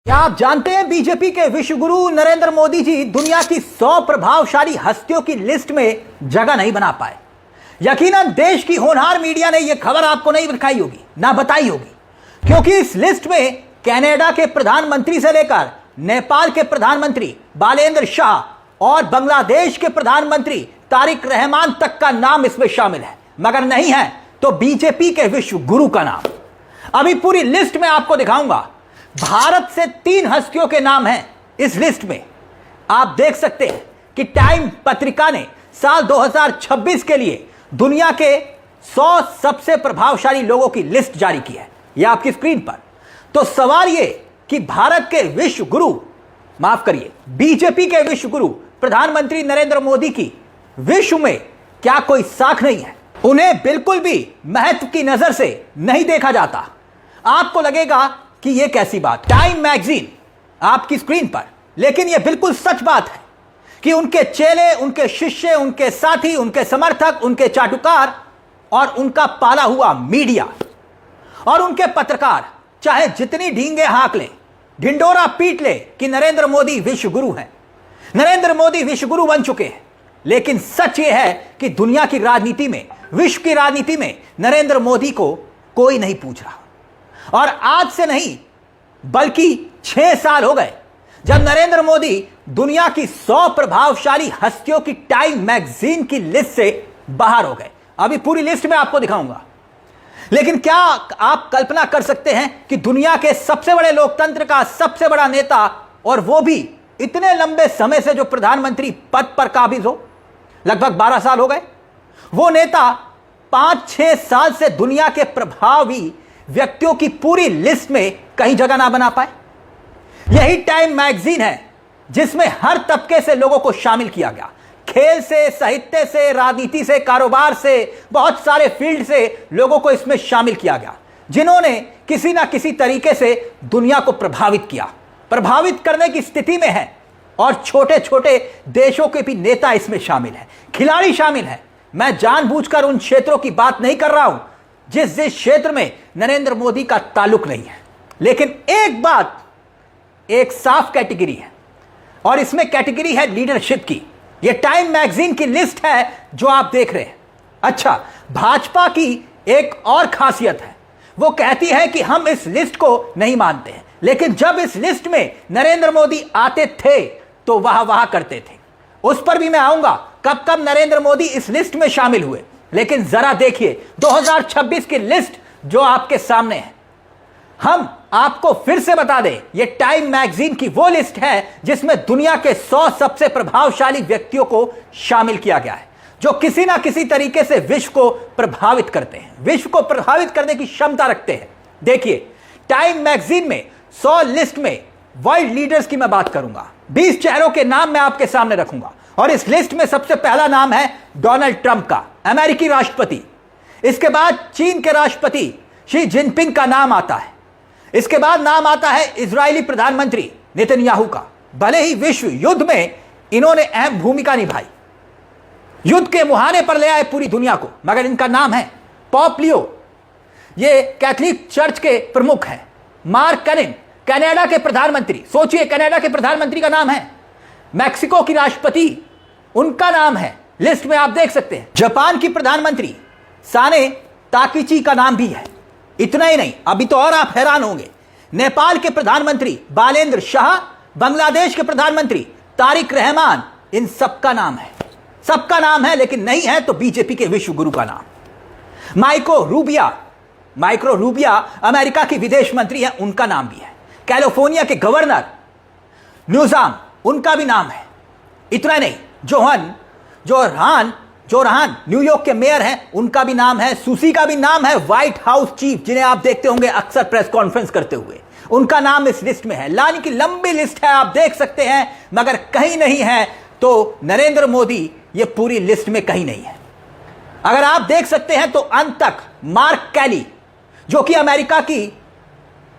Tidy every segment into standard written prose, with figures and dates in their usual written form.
क्या आप जानते हैं बीजेपी के विश्व गुरु नरेंद्र मोदी जी दुनिया की 100 प्रभावशाली हस्तियों की लिस्ट में जगह नहीं बना पाए। यकीनन देश की होनहार मीडिया ने यह खबर आपको नहीं दिखाई होगी, ना बताई होगी, क्योंकि इस लिस्ट में कनाडा के प्रधानमंत्री से लेकर नेपाल के प्रधानमंत्री बालेंद्र शाह और बांग्लादेश के प्रधानमंत्री तारिक रहमान तक का नाम इसमें शामिल है, मगर नहीं है तो बीजेपी के विश्व गुरु का नाम। अभी पूरी लिस्ट में आपको दिखाऊंगा। भारत से 3 हस्तियों के नाम हैं इस लिस्ट में। आप देख सकते हैं कि टाइम पत्रिका ने साल 2026 के लिए दुनिया के 100 सबसे प्रभावशाली लोगों की लिस्ट जारी की है, यह आपकी स्क्रीन पर। तो सवाल यह कि भारत के विश्व गुरु, माफ करिए, बीजेपी के विश्व गुरु प्रधानमंत्री नरेंद्र मोदी की विश्व में क्या कोई साख नहीं है? उन्हें बिल्कुल भी महत्व की नजर से नहीं देखा जाता। आपको लगेगा कि यह कैसी बात। टाइम मैगजीन आपकी स्क्रीन पर, लेकिन यह बिल्कुल सच बात है कि उनके चेले, उनके शिष्य, उनके साथी, उनके समर्थक, उनके चाटुकार और उनका पाला हुआ मीडिया और उनके पत्रकार चाहे जितनी ढींगे हाँक लें, ढिंडोरा पीट ले कि नरेंद्र मोदी विश्व गुरु हैं, नरेंद्र मोदी विश्व गुरु बन चुके हैं, लेकिन सच यह है कि दुनिया की राजनीति में, विश्व की राजनीति में नरेंद्र मोदी को कोई नहीं पूछ रहा। और आज से नहीं बल्कि 6 साल हो गए जब नरेंद्र मोदी दुनिया की 100 प्रभावशाली हस्तियों की टाइम मैगजीन की लिस्ट से बाहर हो गए। अभी पूरी लिस्ट में आपको दिखाऊंगा। लेकिन क्या आप कल्पना कर सकते हैं कि दुनिया के सबसे बड़े लोकतंत्र का सबसे बड़ा नेता, और वो भी इतने लंबे समय से जो प्रधानमंत्री पद पर काबिज हो, लगभग 12 साल हो गए, वो नेता 5-6 साल से दुनिया के प्रभावी व्यक्तियों की पूरी लिस्ट में कहीं जगह ना बना पाए? यही टाइम मैगजीन है जिसमें हर तबके से लोगों को शामिल किया गया। खेल से, साहित्य से, राजनीति से, कारोबार से, बहुत सारे फील्ड से लोगों को इसमें शामिल किया गया, जिन्होंने किसी ना किसी तरीके से दुनिया को प्रभावित किया, प्रभावित करने की स्थिति में है। और छोटे छोटे देशों के भी नेता इसमें शामिल हैं, खिलाड़ी शामिल हैं। मैं जानबूझकर उन क्षेत्रों की बात नहीं कर रहा हूं जिस क्षेत्र में नरेंद्र मोदी का ताल्लुक नहीं है, लेकिन एक बात, एक साफ कैटेगरी है, और इसमें कैटेगरी है लीडरशिप की। यह टाइम मैगजीन की लिस्ट है जो आप देख रहे हैं। अच्छा, भाजपा की एक और खासियत है, वो कहती है कि हम इस लिस्ट को नहीं मानते हैं, लेकिन जब इस लिस्ट में नरेंद्र मोदी आते थे तो वाह वाह करते थे। उस पर भी मैं आऊंगा, कब कब नरेंद्र मोदी इस लिस्ट में शामिल हुए। लेकिन जरा देखिए 2026 की लिस्ट जो आपके सामने है। हम आपको फिर से बता दें, यह टाइम मैगजीन की वो लिस्ट है जिसमें दुनिया के 100 सबसे प्रभावशाली व्यक्तियों को शामिल किया गया है, जो किसी ना किसी तरीके से विश्व को प्रभावित करते हैं, विश्व को प्रभावित करने की क्षमता रखते हैं। देखिए, टाइम मैगजीन में 100 लिस्ट में वर्ल्ड लीडर्स की मैं बात करूंगा। 20 चेहरों के नाम मैं आपके सामने रखूंगा, और इस लिस्ट में सबसे पहला नाम है डोनाल्ड ट्रंप का, अमेरिकी राष्ट्रपति। इसके बाद चीन के राष्ट्रपति शी जिनपिंग का नाम आता है। इसके बाद नाम आता है इजरायली प्रधानमंत्री नेतन्याहू का। भले ही विश्व युद्ध में इन्होंने अहम भूमिका निभाई, युद्ध के मुहाने पर ले आए पूरी दुनिया को, मगर इनका नाम है पॉप लियो, ये कैथोलिक चर्च के प्रमुख हैं। मार्क कार्नी, कनाडा के प्रधानमंत्री, सोचिए कनाडा के प्रधानमंत्री का नाम है। मैक्सिको की राष्ट्रपति, उनका नाम है, लिस्ट में आप देख सकते हैं। जापान की प्रधानमंत्री साने ताकीची का नाम भी है। इतना ही नहीं, अभी तो और आप हैरान होंगे, नेपाल के प्रधानमंत्री बालेंद्र शाह, बांग्लादेश के प्रधानमंत्री तारिक रहमान, इन सबका नाम है, सबका नाम है, लेकिन नहीं है तो बीजेपी के विश्व गुरु का नाम। माइक्रो रूबिया अमेरिका की विदेश मंत्री है, उनका नाम भी है। कैलिफोर्निया के गवर्नर न्यूसाम, उनका भी नाम है। इतना नहीं, जोरहान न्यूयॉर्क के मेयर हैं, उनका भी नाम है। सुसी का भी नाम है। व्हाइट हाउस चीफ, जिन्हें आप देखते होंगे अक्सर प्रेस कॉन्फ्रेंस करते हुए, उनका नाम इस लिस्ट में है। लानी की लंबी लिस्ट है, आप देख सकते हैं, मगर कहीं नहीं है तो नरेंद्र मोदी ये पूरी लिस्ट में कहीं नहीं है। अगर आप देख सकते हैं तो अंत तक मार्क कैली, जो कि अमेरिका की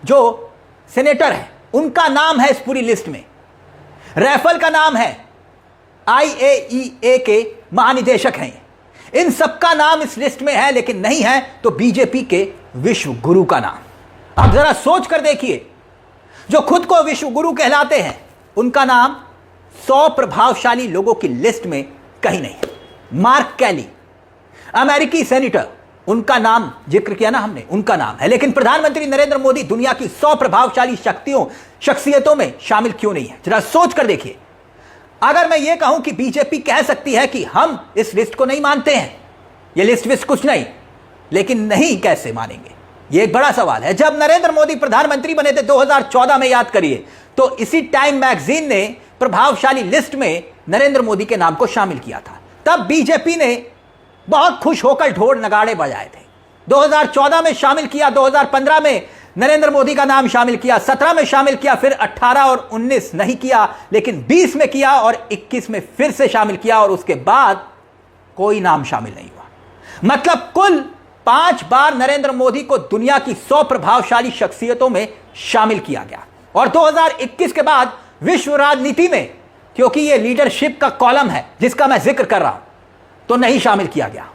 जो सेनेटर है, उनका नाम है इस पूरी लिस्ट में। रैफल का नाम है, IAEA के महानिदेशक हैं। इन सबका नाम इस लिस्ट में है, लेकिन नहीं है तो बीजेपी के विश्व गुरु का नाम। अब जरा सोच कर देखिए, जो खुद को विश्व गुरु कहलाते हैं, उनका नाम 100 प्रभावशाली लोगों की लिस्ट में कहीं नहीं है। मार्क कैली, अमेरिकी सेनेटर, उनका नाम जिक्र किया ना हमने, उनका नाम है, लेकिन प्रधानमंत्री नरेंद्र मोदी दुनिया की 100 प्रभावशाली शख्सियतों में शामिल क्यों नहीं है? जरा सोच कर देखिए। अगर मैं यह कहूं कि बीजेपी कह सकती है कि हम इस लिस्ट को नहीं मानते हैं, यह लिस्ट विस्ट कुछ नहीं, लेकिन नहीं कैसे मानेंगे, यह एक बड़ा सवाल है। जब नरेंद्र मोदी प्रधानमंत्री बने थे 2014 में, याद करिए, तो इसी टाइम मैगजीन ने प्रभावशाली लिस्ट में नरेंद्र मोदी के नाम को शामिल किया था। तब बीजेपी ने बहुत खुश होकर ढोल नगाड़े बजाए थे। 2014 में शामिल किया, 2015 में नरेंद्र मोदी का नाम शामिल किया, 17 में शामिल किया, फिर 18 और 19 नहीं किया, लेकिन 20 में किया और 21 में फिर से शामिल किया, और उसके बाद कोई नाम शामिल नहीं हुआ। मतलब कुल 5 बार नरेंद्र मोदी को दुनिया की 100 प्रभावशाली शख्सियतों में शामिल किया गया। और 2021 के बाद विश्व राजनीति में, क्योंकि यह लीडरशिप का कॉलम है जिसका मैं जिक्र कर रहा हूं, तो नहीं शामिल किया गया।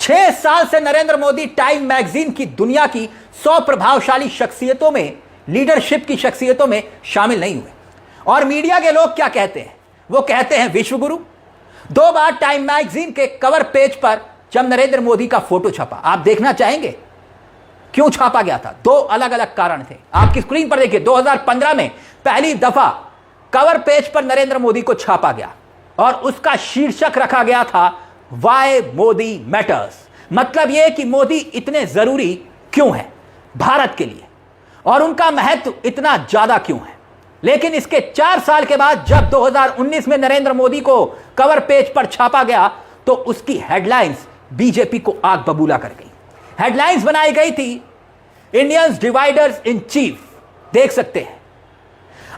6 साल से नरेंद्र मोदी टाइम मैगजीन की दुनिया की 100 प्रभावशाली शख्सियतों में, लीडरशिप की शख्सियतों में शामिल नहीं हुए। और मीडिया के लोग क्या कहते हैं? वो कहते हैं विश्व गुरु। 2 बार टाइम मैगजीन के कवर पेज पर जब नरेंद्र मोदी का फोटो छपा, आप देखना चाहेंगे क्यों छापा गया था? 2 अलग अलग कारण थे। आपकी स्क्रीन पर देखिए, 2015 में पहली दफा कवर पेज पर नरेंद्र मोदी को छापा गया और उसका शीर्षक रखा गया था वाई मोदी मैटर्स। मतलब यह कि मोदी इतने जरूरी क्यों हैं भारत के लिए और उनका महत्व इतना ज्यादा क्यों है। लेकिन इसके 4 साल के बाद जब 2019 में नरेंद्र मोदी को कवर पेज पर छापा गया, तो उसकी हेडलाइंस बीजेपी को आग बबूला कर गई। हेडलाइंस बनाई गई थी इंडियंस डिवाइडर्स इन चीफ। देख सकते हैं,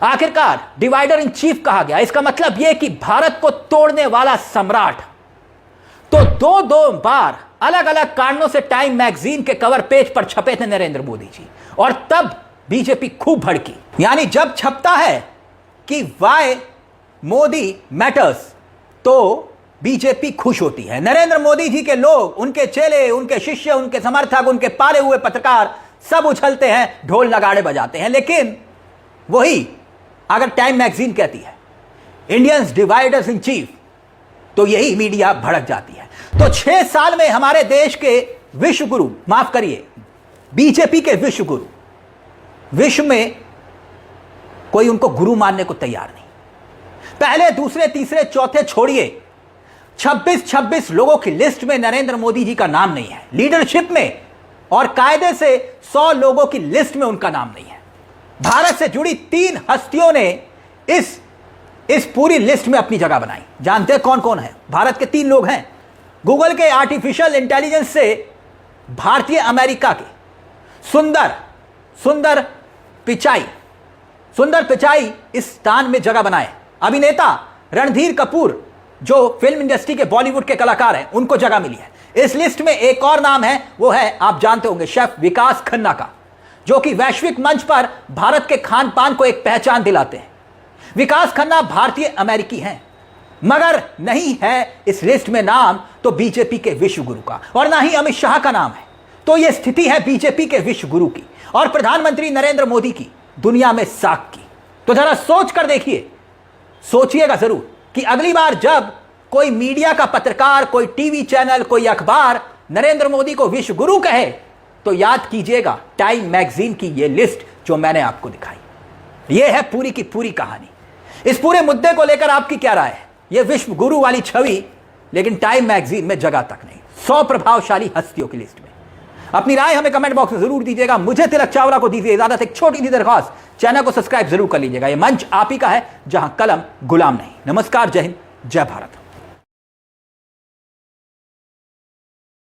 आखिरकार डिवाइडर इन चीफ कहा गया। इसका मतलब यह कि भारत को तोड़ने वाला सम्राट। तो 2 बार अलग अलग कारणों से टाइम मैगजीन के कवर पेज पर छपे थे नरेंद्र मोदी जी, और तब बीजेपी खूब भड़की। यानी जब छपता है कि वाई मोदी मैटर्स, तो बीजेपी खुश होती है। नरेंद्र मोदी जी के लोग, उनके चेले, उनके शिष्य, उनके समर्थक, उनके पाले हुए पत्रकार सब उछलते हैं, ढोल नगाड़े बजाते हैं। लेकिन वही अगर टाइम मैगजीन कहती है इंडियंस डिवाइडर्स इन चीफ, तो यही मीडिया भड़क जाती है। तो 6 साल में हमारे देश के विश्व गुरु, माफ करिए, बीजेपी के विश्व गुरु, विश्व में कोई उनको गुरु मानने को तैयार नहीं। पहले, दूसरे, तीसरे, चौथे छोड़िए, 26 लोगों की लिस्ट में नरेंद्र मोदी जी का नाम नहीं है। लीडरशिप में और कायदे से 100 लोगों की लिस्ट में उनका नाम नहीं है। भारत से जुड़ी 3 हस्तियों ने इस पूरी लिस्ट में अपनी जगह बनाई। जानते हैं कौन कौन है? भारत के 3 लोग हैं। गूगल के आर्टिफिशियल इंटेलिजेंस से भारतीय अमेरिका के सुंदर पिचाई इस स्थान में जगह बनाए। अभिनेता रणधीर कपूर, जो फिल्म इंडस्ट्री के, बॉलीवुड के कलाकार हैं, उनको जगह मिली है। इस लिस्ट में एक और नाम है, वो है, आप जानते होंगे, शेफ विकास खन्ना का, जो कि वैश्विक मंच पर भारत के खान पान को एक पहचान दिलाते हैं। विकास खन्ना भारतीय अमेरिकी हैं, मगर नहीं है इस लिस्ट में नाम तो बीजेपी के विश्व गुरु का, और ना ही अमित शाह का नाम है। तो यह स्थिति है बीजेपी के विश्व गुरु की और प्रधानमंत्री नरेंद्र मोदी की दुनिया में साख की। तो जरा सोच कर देखिए, सोचिएगा जरूर कि अगली बार जब कोई मीडिया का पत्रकार, कोई टीवी चैनल, कोई अखबार नरेंद्र मोदी को विश्व गुरु कहे, तो याद कीजिएगा टाइम मैगजीन की यह लिस्ट जो मैंने आपको दिखाई। यह है पूरी की पूरी कहानी। इस पूरे मुद्दे को लेकर आपकी क्या राय है? यह विश्व गुरु वाली छवि, लेकिन टाइम मैगजीन में जगह तक नहीं, 100 प्रभावशाली हस्तियों की लिस्ट में। अपनी राय हमें कमेंट बॉक्स में जरूर दीजिएगा। मुझे तिलक चावला को दीजिए इजाजत। एक छोटी सी दरख्वास्त, चैनल को सब्सक्राइब जरूर कर लीजिएगा। यह मंच आप ही का है जहां कलम गुलाम नहीं। नमस्कार, जय हिंद, जय भारत।